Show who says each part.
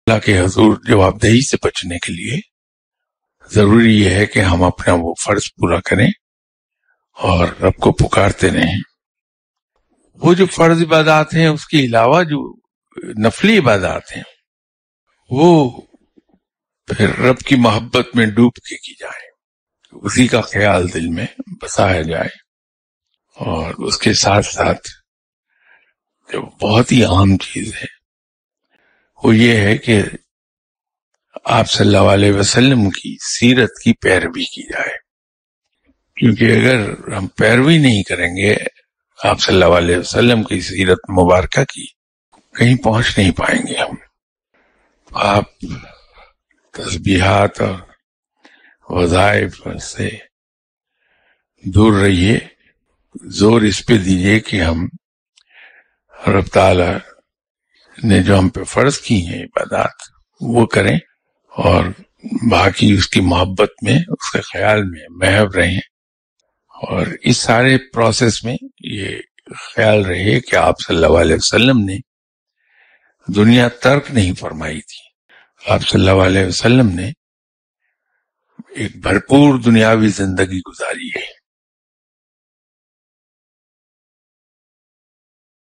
Speaker 1: اللہ کے حضور جواب دہی سے بچنے کے لیے ضروری یہ ہے کہ ہم اپنا وہ فرض پورا کریں اور رب کو پکارتے رہیں. وہ جو فرض عبادات ہیں اس کے علاوہ جو نفلی عبادات ہیں وہ پھر رب کی محبت میں ڈوب کے کی جائے، اسی کا خیال دل میں بسایا جائے. اور اس کے ساتھ ساتھ جو بہت ہی عام چیز ہے وہ یہ ہے کہ آپ صلی اللہ علیہ وسلم کی سیرت کی پیروی کی جائے، کیونکہ اگر ہم پیروی نہیں کریں گے آپ صلی اللہ علیہ وسلم کی سیرت مبارکہ کی کہیں پہنچ نہیں پائیں گے ہم. آپ تسبیحات اور وظائف سے دور رہیے، زور اس پہ دیجیے کہ ہم رب تعالی نے جو ہم پہ فرض کی ہیں عبادات وہ کریں اور باقی اس کی محبت میں اس کے خیال میں محو رہیں. اور اس سارے پروسیس میں یہ خیال رہے کہ آپ صلی اللہ علیہ وسلم نے دنیا ترک نہیں فرمائی تھی. آپ صلی اللہ علیہ وسلم نے ایک بھرپور دنیاوی زندگی گزاری ہے.